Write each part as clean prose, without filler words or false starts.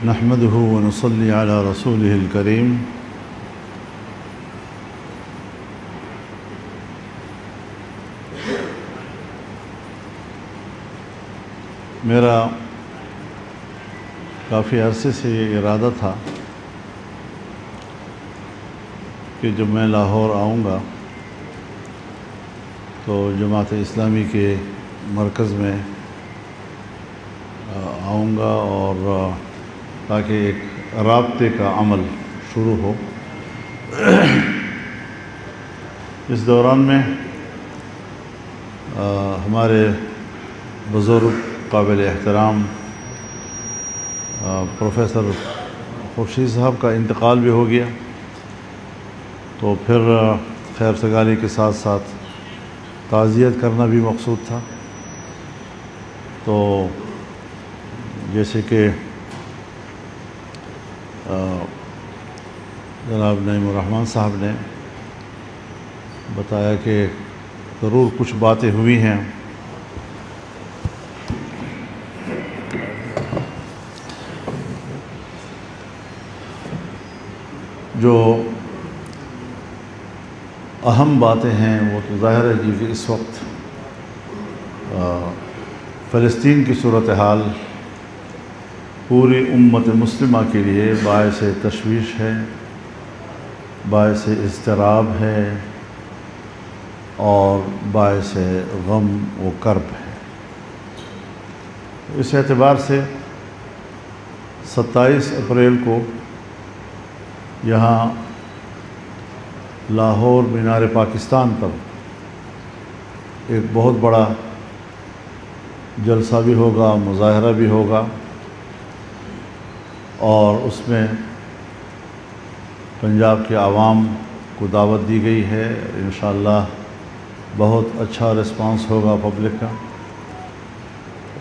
نحمده ونصلي على رسوله الكريم میرا کافی عرصے سے یہ ارادہ تھا کہ جب میں لاہور آؤں گا تو جماعت اسلامی کے مرکز میں آؤں گا اور تاکہ ایک رابطے کا عمل شروع ہو۔ اس دوران میں ہمارے بزرگ قابل احترام پروفیسر خورشید صاحب کا انتقال بھی ہو گیا، تو پھر خیر سگالی کے ساتھ ساتھ تعزیت کرنا بھی مقصود تھا۔ تو جیسے کہ جناب نعیم الرحمن صاحب نے بتایا کہ ضرور کچھ باتیں ہوئی ہیں جو اہم باتیں ہیں، وہ تو ظاہر ہے جی کہ اس وقت فلسطین کی صورتحال پوری امت مسلمہ کے لیے باعث تشویش ہے، باعث اضطراب ہے اور باعث غم و کرب ہے۔ اس اعتبار سے 27 اپریل کو یہاں لاہور مینار پاکستان پر ایک بہت بڑا جلسہ بھی ہوگا، مظاہرہ بھی ہوگا، اور اس میں پنجاب کے عوام کو دعوت دی گئی ہے۔ انشاءاللہ بہت اچھا رسپانس ہوگا پبلک کا،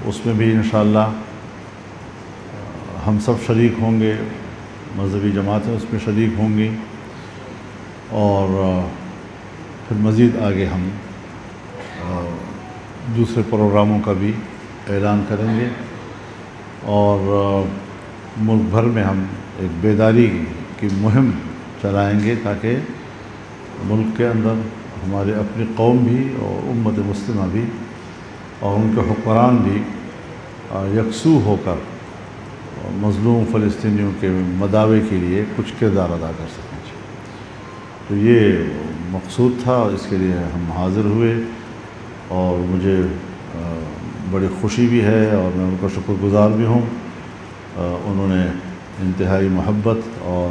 اس میں بھی انشاءاللہ ہم سب شریک ہوں گے، مذہبی جماعتیں اس میں شریک ہوں گی، اور پھر مزید آگے ہم دوسرے پروگراموں کا بھی اعلان کریں گے، اور ملک بھر میں ہم ایک بیداری کی مہم چلائیں گے تاکہ ملک کے اندر ہمارے اپنی قوم بھی اور امت مسلمہ بھی اور ان کے حکمران بھی یکسو ہو کر مظلوم فلسطینیوں کے مداوے کے لیے کچھ کردار ادا کر سکیں۔ تو یہ مقصود تھا، اور اس کے لیے ہم حاضر ہوئے، اور مجھے بڑی خوشی بھی ہے اور میں ان کا شکر گزار بھی ہوں۔ انہوں نے انتہائی محبت اور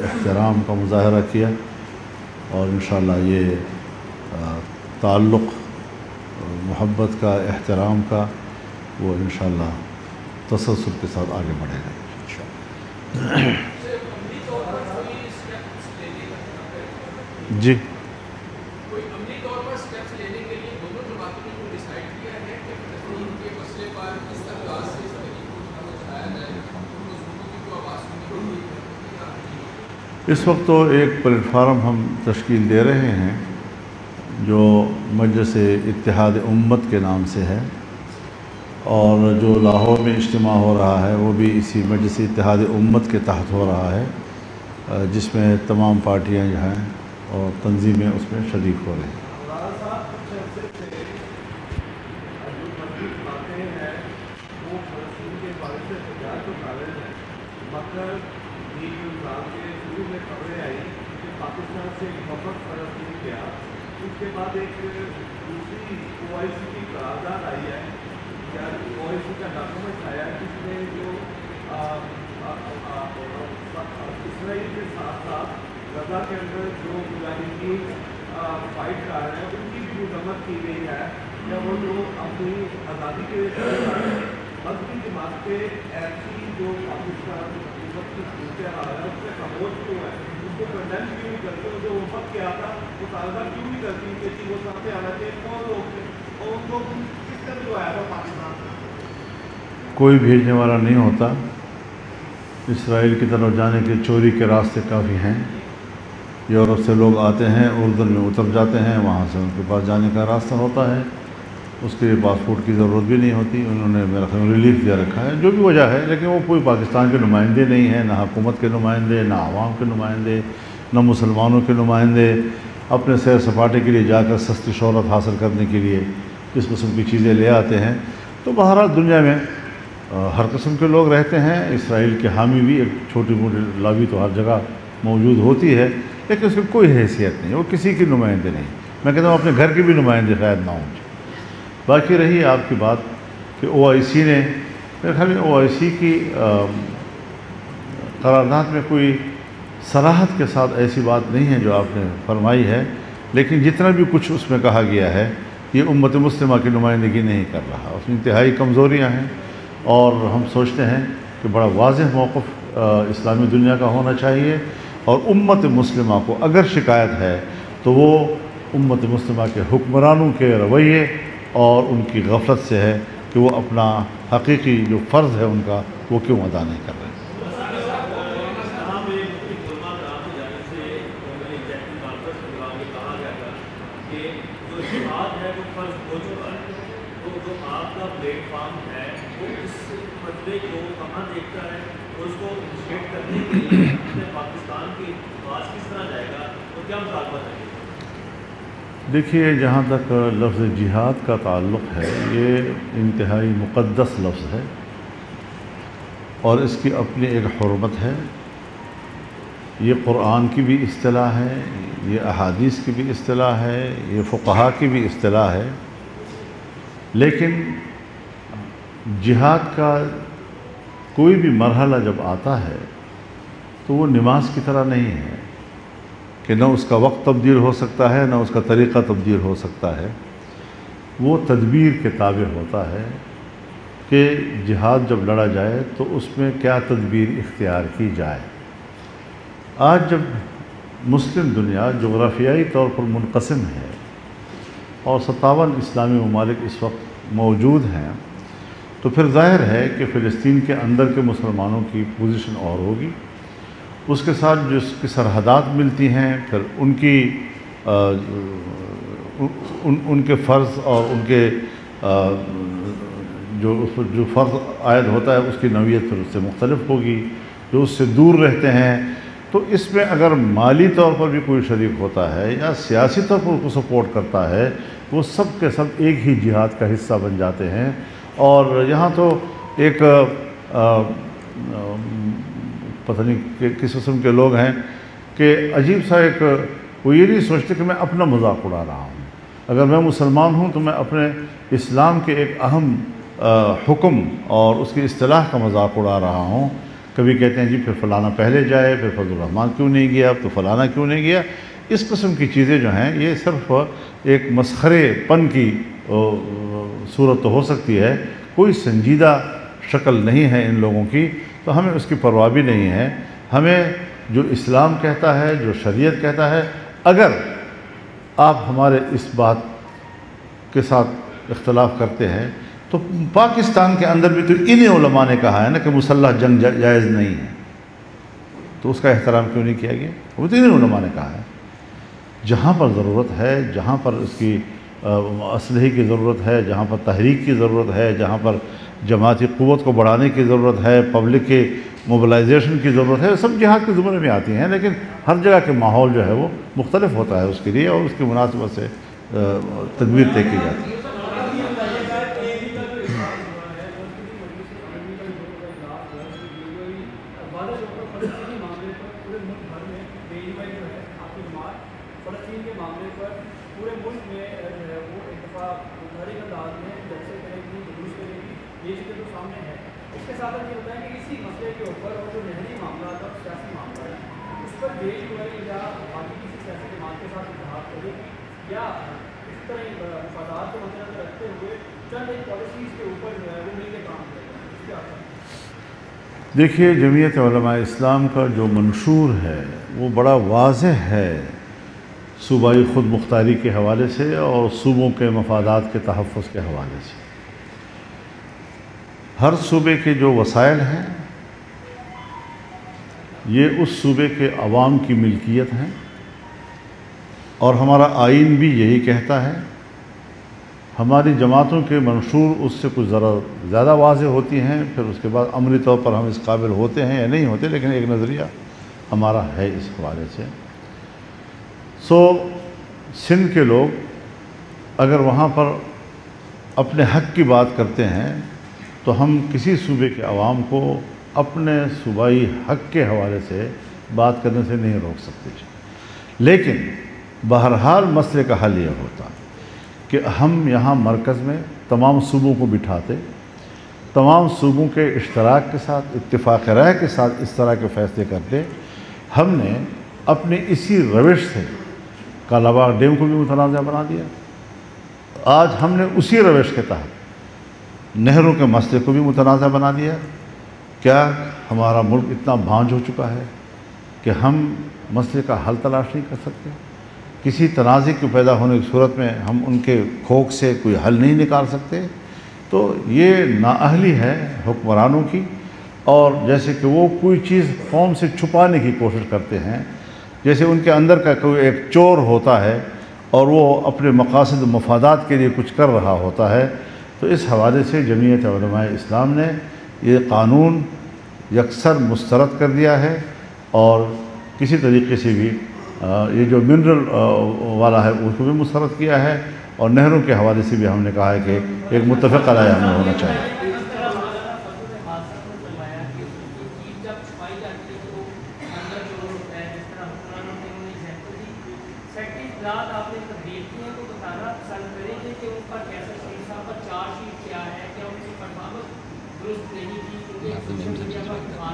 احترام کا مظاہرہ کیا، اور انشاءاللہ یہ تعلق محبت کا، احترام کا، وہ انشاءاللہ تسلسل کے ساتھ آگے بڑھے گا۔ جی اس وقت تو ایک پلیٹ فارم ہم تشکیل دے رہے ہیں جو مجلس اتحاد امت کے نام سے ہے، اور جو لاہور میں اجتماع ہو رہا ہے وہ بھی اسی مجلس اتحاد امت کے تحت ہو رہا ہے، جس میں تمام پارٹیاں جو ہیں اور تنظیمیں اس میں شریک ہو رہی ہیں۔ اس کے بعد ایک دوسری OIC کی قرارداد آئی ہے، یا OIC کا ڈاکومنٹ آیا ہے، جس میں جو اسرائیل کے ساتھ ساتھ غزہ کے اندر جو مجاہدین فائٹ کر رہے ہیں ان کی بھی مذمت کی گئی ہے، یا وہ جو اپنی آزادی کے مذہبی جماعت کے ایسی جو پاکستان حکومت کی صورتحال آ رہا ہے اس سے خاموش کیوں ہے، اس کو کنڈیم کیوں نہیں کرتے، وہ جو وفد کیا تھا مطالبہ کیوں نہیں کرتی کہ وہ سامنے آنا چاہیے، کون لوگ تھے اور ان کو کس طرح جو آیا تھا پاکستان سے؟ کوئی بھیجنے والا نہیں ہوتا۔ اسرائیل کی طرف جانے کے چوری کے راستے کافی ہیں، یورپ سے لوگ آتے ہیں، اردن میں اتر جاتے ہیں، وہاں سے ان کے پاس جانے کا راستہ ہوتا ہے، اس کے لیے پاسپورٹ کی ضرورت بھی نہیں ہوتی، انہوں نے میرا خیال ریلیف دے رکھا ہے، جو بھی وجہ ہے، لیکن وہ کوئی پاکستان کے نمائندے نہیں ہیں، نہ حکومت کے نمائندے، نہ عوام کے نمائندے، نہ مسلمانوں کے نمائندے، اپنے سیر سپاٹے کے لیے جا کر سستی شہرت حاصل کرنے کے لیے اس قسم کی چیزیں لے آتے ہیں۔ تو بہرحال دنیا میں ہر قسم کے لوگ رہتے ہیں، اسرائیل کے حامی بھی ایک چھوٹی موٹی لابی تو ہر جگہ موجود ہوتی ہے، لیکن اس کی کوئی حیثیت نہیں، وہ کسی کی نمائندے نہیں۔ میں کہتا ہوں اپنے گھر کے بھی نمائندے شاید نہ ہوں۔ باقی رہی آپ کی بات کہ OIC نے، میرے خیال میں OIC کی قرارداد میں کوئی صراحت کے ساتھ ایسی بات نہیں ہے جو آپ نے فرمائی ہے، لیکن جتنا بھی کچھ اس میں کہا گیا ہے یہ امت مسلمہ کی نمائندگی نہیں کر رہا، اس میں انتہائی کمزوریاں ہیں، اور ہم سوچتے ہیں کہ بڑا واضح موقف اسلامی دنیا کا ہونا چاہیے، اور امت مسلمہ کو اگر شکایت ہے تو وہ امت مسلمہ کے حکمرانوں کے رویے اور ان کی غفلت سے ہے کہ وہ اپنا حقیقی جو فرض ہے ان کا وہ کیوں ادا نہیں کر رہے۔ دیکھیے، جہاں تک لفظ جہاد کا تعلق ہے، یہ انتہائی مقدس لفظ ہے اور اس کی اپنی ایک حرمت ہے۔ یہ قرآن کی بھی اصطلاح ہے، یہ احادیث کی بھی اصطلاح ہے، یہ فقہا کی بھی اصطلاح ہے، لیکن جہاد کا کوئی بھی مرحلہ جب آتا ہے تو وہ نماز کی طرح نہیں ہے کہ نہ اس کا وقت تبدیل ہو سکتا ہے، نہ اس کا طریقہ تبدیل ہو سکتا ہے۔ وہ تدبیر کے تابع ہوتا ہے کہ جہاد جب لڑا جائے تو اس میں کیا تدبیر اختیار کی جائے۔ آج جب مسلم دنیا جغرافیائی طور پر منقسم ہے اور 57 اسلامی ممالک اس وقت موجود ہیں، تو پھر ظاہر ہے کہ فلسطین کے اندر کے مسلمانوں کی پوزیشن اور ہوگی، اس کے ساتھ جو اس کی سرحدات ملتی ہیں، پھر ان کی ان کے فرض اور ان کے جو فرض عائد ہوتا ہے اس کی نوعیت پھر اس سے مختلف ہوگی، جو اس سے دور رہتے ہیں۔ تو اس میں اگر مالی طور پر بھی کوئی شریک ہوتا ہے یا سیاسی طور پر اس کو سپورٹ کرتا ہے، وہ سب کے سب ایک ہی جہاد کا حصہ بن جاتے ہیں۔ اور یہاں تو ایک پتہ نہیں کس قسم کے لوگ ہیں کہ عجیب سا ایک، وہ یہ نہیں سوچتے کہ میں اپنا مذاق اڑا رہا ہوں۔ اگر میں مسلمان ہوں تو میں اپنے اسلام کے ایک اہم حکم اور اس کی اصطلاح کا مذاق اڑا رہا ہوں۔ کبھی کہتے ہیں جی پھر فلانا پہلے جائے، پھر فضل الرحمن کیوں نہیں گیا، تو فلانا کیوں نہیں گیا۔ اس قسم کی چیزیں جو ہیں یہ صرف ایک مسخرے پن کی صورت تو ہو سکتی ہے، کوئی سنجیدہ شکل نہیں ہے ان لوگوں کی، تو ہمیں اس کی پرواہ بھی نہیں ہے۔ ہمیں جو اسلام کہتا ہے، جو شریعت کہتا ہے، اگر آپ ہمارے اس بات کے ساتھ اختلاف کرتے ہیں تو پاکستان کے اندر بھی تو انہیں علماء نے کہا ہے نا کہ مسلح جنگ جائز نہیں ہے، تو اس کا احترام کیوں نہیں کیا گیا؟ وہ تو انہیں علماء نے کہا ہے۔ جہاں پر ضرورت ہے، جہاں پر اس کی اسلحے کی ضرورت ہے، جہاں پر تحریک کی ضرورت ہے، جہاں پر جماعتی قوت کو بڑھانے کی ضرورت ہے، پبلک کے موبلائزیشن کی ضرورت ہے، سب جہاد کے زمرے میں آتی ہیں، لیکن ہر جگہ کے ماحول جو ہے وہ مختلف ہوتا ہے اس کے لیے، اور اس کی مناسبت سے تدبیر طے کی جاتی ہے۔ دیکھیے، جمعیت علماء اسلام کا جو منشور ہے وہ بڑا واضح ہے صوبائی خود مختاری کے حوالے سے اور صوبوں کے مفادات کے تحفظ کے حوالے سے۔ ہر صوبے کے جو وسائل ہیں یہ اس صوبے کے عوام کی ملکیت ہیں، اور ہمارا آئین بھی یہی کہتا ہے ہماری جماعتوں کے منشور اس سے کچھ ذرا زیادہ واضح ہوتی ہیں، پھر اس کے بعد عملی طور پر ہم اس قابل ہوتے ہیں یا نہیں ہوتے، لیکن ایک نظریہ ہمارا ہے اس حوالے سے۔ سندھ کے لوگ اگر وہاں پر اپنے حق کی بات کرتے ہیں تو ہم کسی صوبے کے عوام کو اپنے صوبائی حق کے حوالے سے بات کرنے سے نہیں روک سکتے، لیکن بہرحال مسئلے کا حل یہ ہوتا کہ ہم یہاں مرکز میں تمام صوبوں کو بٹھاتے، تمام صوبوں کے اشتراک کے ساتھ، اتفاق رائے کے ساتھ اس طرح کے فیصلے کرتے۔ ہم نے اپنی اسی روش سے کالا باغ ڈیم کو بھی متنازع بنا دیا، آج ہم نے اسی روش کے تحت نہروں کے مسئلے کو بھی متنازع بنا دیا۔ کیا ہمارا ملک اتنا بھانج ہو چکا ہے کہ ہم مسئلے کا حل تلاش نہیں کر سکتے؟ کسی تنازع کے پیدا ہونے کی صورت میں ہم ان کے کھوک سے کوئی حل نہیں نکال سکتے؟ تو یہ نااہلی ہے حکمرانوں کی، اور جیسے کہ وہ کوئی چیز قوم سے چھپانے کی کوشش کرتے ہیں، جیسے ان کے اندر کا کوئی ایک چور ہوتا ہے اور وہ اپنے مقاصد و مفادات کے لیے کچھ کر رہا ہوتا ہے۔ تو اس حوالے سے جمعیت علماء اسلام نے یہ قانون یکسر مسترد کر دیا ہے، اور کسی طریقے سے بھی یہ جو منرل والا ہے اس کو بھی مسترد کیا ہے، اور نہروں کے حوالے سے بھی ہم نے کہا ہے کہ ایک متفق رائے ہمیں ہونا چاہیے۔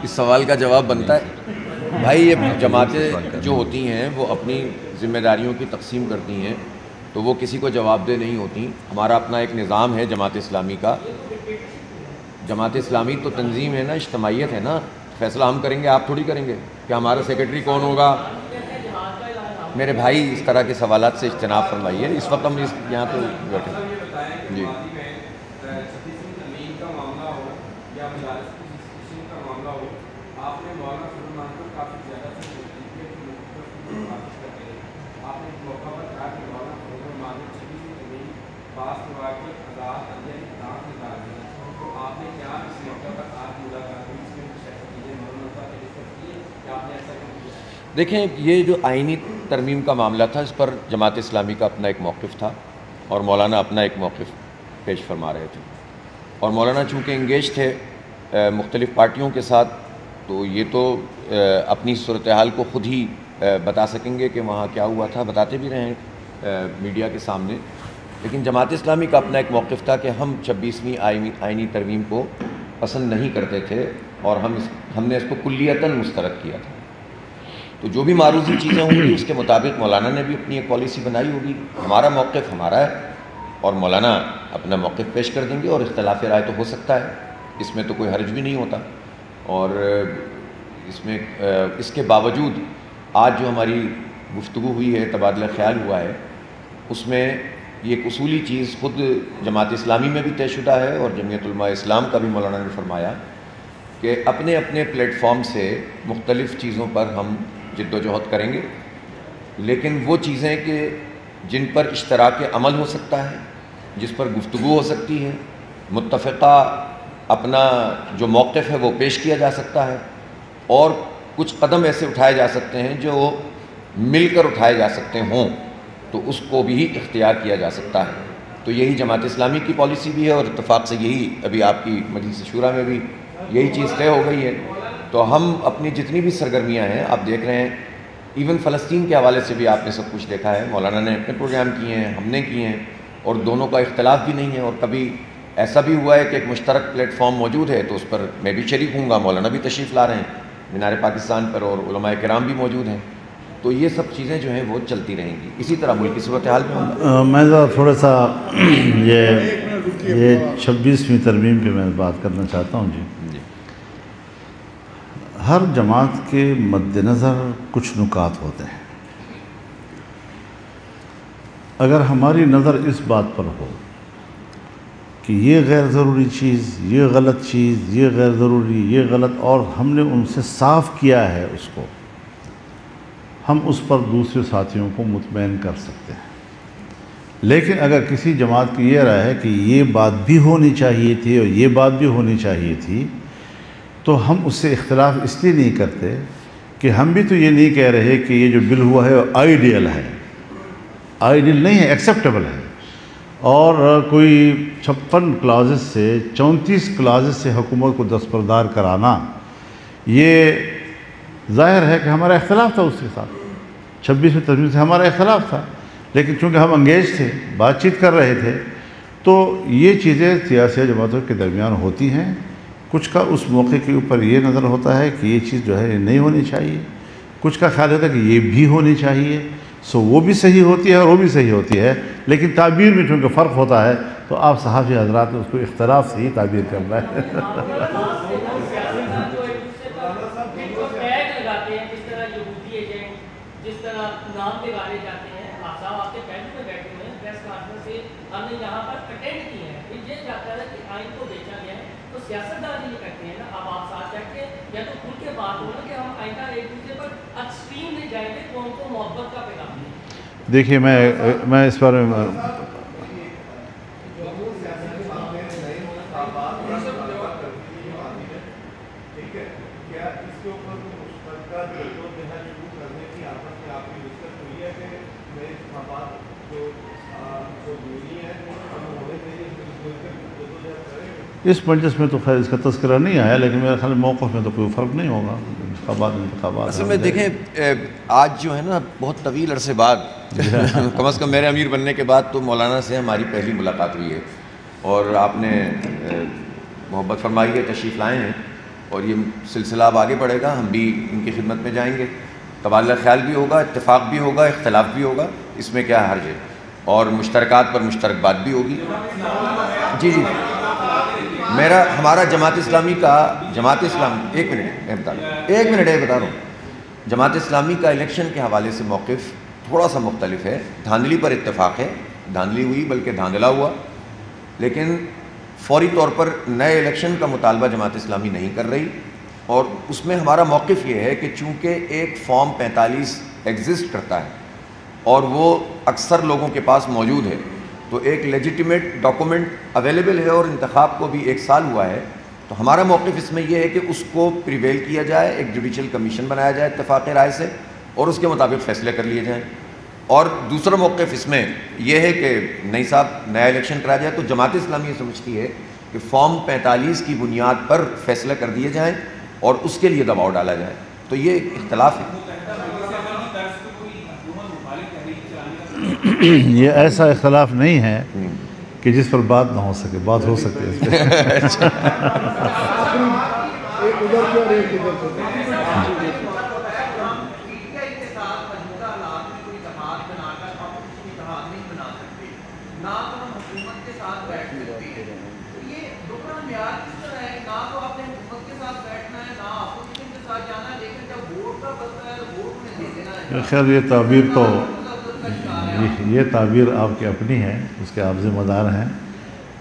اس سوال کا جواب بنتا ہے بھائی، یہ جماعتیں جو ہوتی ہیں وہ اپنی ذمہ داریوں کی تقسیم کرتی ہیں، تو وہ کسی کو جواب دہ نہیں ہوتی۔ ہمارا اپنا ایک نظام ہے جماعت اسلامی کا۔ جماعت اسلامی تو تنظیم ہے نا، اجتماعیت ہے نا، فیصلہ ہم کریں گے، آپ تھوڑی کریں گے کہ ہمارا سیکرٹری کون ہوگا۔ میرے بھائی اس طرح کے سوالات سے اجتناب فرمائیے، اس وقت ہم یہاں پہ بیٹھے جی۔ دیکھیں، یہ جو آئینی ترمیم کا معاملہ تھا، اس پر جماعت اسلامی کا اپنا ایک موقف تھا، اور مولانا اپنا ایک موقف پیش فرما رہے تھے، اور مولانا چونکہ انگیج تھے مختلف پارٹیوں کے ساتھ، تو یہ تو اپنی صورتحال کو خود ہی بتا سکیں گے کہ وہاں کیا ہوا تھا، بتاتے بھی رہے ہیں میڈیا کے سامنے۔ لیکن جماعت اسلامی کا اپنا ایک موقف تھا کہ ہم 26ویں آئینی ترمیم کو پسند نہیں کرتے تھے، اور ہم نے اس کو کلیتاً مسترد کیا تھا۔ تو جو بھی معروضی چیزیں ہوں گی اس کے مطابق مولانا نے بھی اپنی ایک پالیسی بنائی ہوگی۔ ہمارا موقف ہمارا ہے، اور مولانا اپنا موقف پیش کر دیں گے، اور اختلاف رائے تو ہو سکتا ہے، اس میں تو کوئی حرج بھی نہیں ہوتا۔ اور اس کے باوجود آج جو ہماری گفتگو ہوئی ہے، تبادلہ خیال ہوا ہے، اس میں یہ ایک اصولی چیز خود جماعت اسلامی میں بھی طے شدہ ہے، اور جمعیت علماء اسلام کا بھی مولانا نے فرمایا کہ اپنے اپنے پلیٹ فارم سے مختلف چیزوں پر ہم جد و جہد کریں گے، لیکن وہ چیزیں کہ جن پر اشتراک عمل ہو سکتا ہے، جس پر گفتگو ہو سکتی ہے، متفقہ اپنا جو موقف ہے وہ پیش کیا جا سکتا ہے، اور کچھ قدم ایسے اٹھائے جا سکتے ہیں جو مل کر اٹھائے جا سکتے ہوں، تو اس کو بھی اختیار کیا جا سکتا ہے۔ تو یہی جماعت اسلامی کی پالیسی بھی ہے، اور اتفاق سے یہی ابھی آپ کی مجلس شورا میں بھی یہی چیز طے ہو گئی ہے۔ تو ہم اپنی جتنی بھی سرگرمیاں ہیں، آپ دیکھ رہے ہیں، ایون فلسطین کے حوالے سے بھی آپ نے سب کچھ دیکھا ہے، مولانا نے اپنے پروگرام کیے ہیں، ہم نے کیے ہیں، اور دونوں کا اختلاف بھی نہیں ہے، اور کبھی ایسا بھی ہوا ہے کہ ایک مشترک پلیٹ فارم موجود ہے تو اس پر میں بھی شریک ہوں گا، مولانا بھی تشریف لا رہے ہیں مینار پاکستان پر، اور علماء کرام بھی موجود ہیں، تو یہ سب چیزیں جو ہیں وہ چلتی رہیں گی۔ اسی طرح ملک کی صورتحال میں ہوں میں ذرا تھوڑا سا یہ 26ویں ترمیم پہ میں بات کرنا چاہتا ہوں۔ جی، ہر جماعت کے مد نظر کچھ نکات ہوتے ہیں۔ اگر ہماری نظر اس بات پر ہو کہ یہ غیر ضروری چیز، یہ غلط چیز، یہ غیر ضروری، یہ غلط، اور ہم نے ان سے صاف کیا ہے اس کو، ہم اس پر دوسرے ساتھیوں کو مطمئن کر سکتے ہیں۔ لیکن اگر کسی جماعت کی یہ رائے ہے کہ یہ بات بھی ہونی چاہیے تھی اور یہ بات بھی ہونی چاہیے تھی، تو ہم اس سے اختلاف اس لیے نہیں کرتے کہ ہم بھی تو یہ نہیں کہہ رہے کہ یہ جو بل ہوا ہے وہ آئیڈیل ہے، آئیڈیل نہیں ہے، ایکسیپٹیبل ہے، اور کوئی 56 کلازز سے 34 کلازز سے حکومت کو دستبردار کرانا، یہ ظاہر ہے کہ ہمارا اختلاف تھا اس کے ساتھ، 26 میں تجویز سے ہمارا اختلاف تھا، لیکن چونکہ ہم انگیج تھے، بات چیت کر رہے تھے، تو یہ چیزیں سیاسی جماعتوں کے درمیان ہوتی ہیں۔ کچھ کا اس موقع کے اوپر یہ نظر ہوتا ہے کہ یہ چیز جو ہے نہیں ہونی چاہیے، کچھ کا خیال ہوتا ہے کہ یہ بھی ہونی چاہیے، وہ بھی صحیح ہوتی ہے اور وہ بھی صحیح ہوتی ہے، لیکن تعبیر میں چونکہ فرق ہوتا ہے تو آپ صحافی حضرات نے اس کو اختلاف سے ہی تعبیر کرنا ہے۔ دیکھیے میں اس بارے میں اس مجلس میں تو خیر اس کا تذکرہ نہیں آیا، لیکن میرے خیال موقف میں تو کوئی فرق نہیں ہوگا، انتخابات اصل میں دیکھیں آج جو ہے نا بہت طویل عرصے بعد کم از کم میرے امیر بننے کے بعد تو مولانا سے ہماری پہلی ملاقات ہوئی ہے، اور آپ نے محبت فرمائی ہے، تشریف لائے ہیں، اور یہ سلسلہ اب آگے بڑھے گا، ہم بھی ان کی خدمت میں جائیں گے، تبادلہ خیال بھی ہوگا، اتفاق بھی ہوگا، اختلاف بھی ہوگا، اس میں کیا حرج ہے، اور مشترکات پر مشترک بات بھی ہوگی۔ جی ہمارا جماعت اسلامی ایک منٹ بتا رہا ہوں، جماعت اسلامی کا الیکشن کے حوالے سے موقف تھوڑا سا مختلف ہے۔ دھاندلی پر اتفاق ہے، دھاندلی ہوئی بلکہ دھاندلا ہوا، لیکن فوری طور پر نئے الیکشن کا مطالبہ جماعت اسلامی نہیں کر رہی، اور اس میں ہمارا موقف یہ ہے کہ چونکہ ایک فارم 45 ایگزسٹ کرتا ہے اور وہ اکثر لوگوں کے پاس موجود ہے، تو ایک لیجیٹیمیٹ ڈاکومنٹ اویلیبل ہے اور انتخاب کو بھی 1 سال ہوا ہے، تو ہمارا موقف اس میں یہ ہے کہ اس کو پریویل کیا جائے، ایک جوڈیشل کمیشن بنایا جائے اتفاق رائے سے، اور اس کے مطابق فیصلے کر لیے جائیں۔ اور دوسرا موقف اس میں یہ ہے کہ نہیں صاحب نیا الیکشن کرایا جائے، تو جماعت اسلامی یہ سمجھتی ہے کہ فارم 45 کی بنیاد پر فیصلے کر دیے جائیں اور اس کے لیے دباؤ ڈالا جائے، تو یہ ایک اختلاف ہے۔ یہ ایسا اختلاف نہیں ہے کہ جس پر بات نہ ہو سکے، بات ہو سکتی ہے اس پہ۔ خیر یہ تعبیر آپ کی اپنی ہے، اس کے آپ ذمہ دار ہیں۔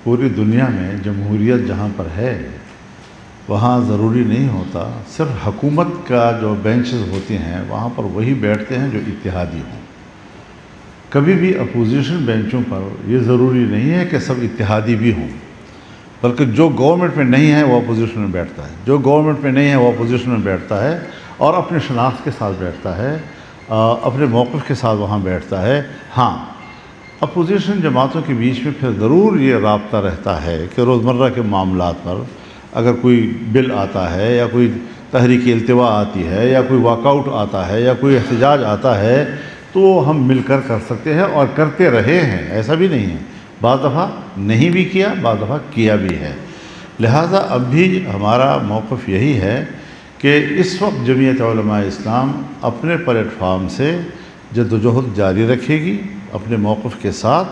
پوری دنیا میں جمہوریت جہاں پر ہے وہاں ضروری نہیں ہوتا صرف حکومت کا جو بینچز ہوتے ہیں وہاں پر وہی بیٹھتے ہیں جو اتحادی ہوں۔ کبھی بھی اپوزیشن بینچوں پر یہ ضروری نہیں ہے کہ سب اتحادی بھی ہوں، بلکہ جو گورنمنٹ میں نہیں ہے وہ اپوزیشن میں بیٹھتا ہے، جو گورنمنٹ میں نہیں ہے وہ اپوزیشن میں بیٹھتا ہے، اور اپنے شناخت کے ساتھ بیٹھتا ہے، اپنے موقف کے ساتھ وہاں بیٹھتا ہے۔ ہاں، اپوزیشن جماعتوں کے بیچ میں پھر ضرور یہ رابطہ رہتا ہے کہ روزمرہ کے معاملات پر اگر کوئی بل آتا ہے یا کوئی تحریک التوا آتی ہے یا کوئی واک آؤٹ آتا ہے یا کوئی احتجاج آتا ہے تو ہم مل کر سکتے ہیں، اور کرتے رہے ہیں، ایسا بھی نہیں ہے، بعض دفعہ نہیں بھی کیا، بعض دفعہ کیا بھی ہے۔ لہٰذا اب بھی ہمارا موقف یہی ہے کہ اس وقت جمعیت علماء اسلام اپنے پلیٹ فارم سے جدوجہد جاری رکھے گی اپنے موقف کے ساتھ،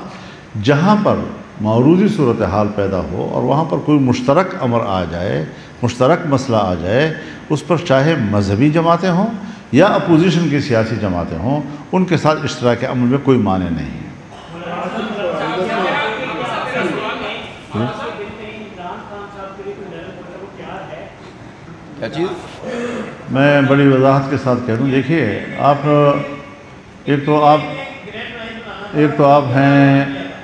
جہاں پر موروثی صورتحال پیدا ہو اور وہاں پر کوئی مشترک امر آ جائے، مشترک مسئلہ آ جائے، اس پر چاہے مذہبی جماعتیں ہوں یا اپوزیشن کی سیاسی جماعتیں ہوں، ان کے ساتھ اشتراک عمل میں کوئی معنی نہیں ہے۔ کیا چیز؟ میں بڑی وضاحت کے ساتھ کہہ دوں، دیکھیے ایک تو آپ ہیں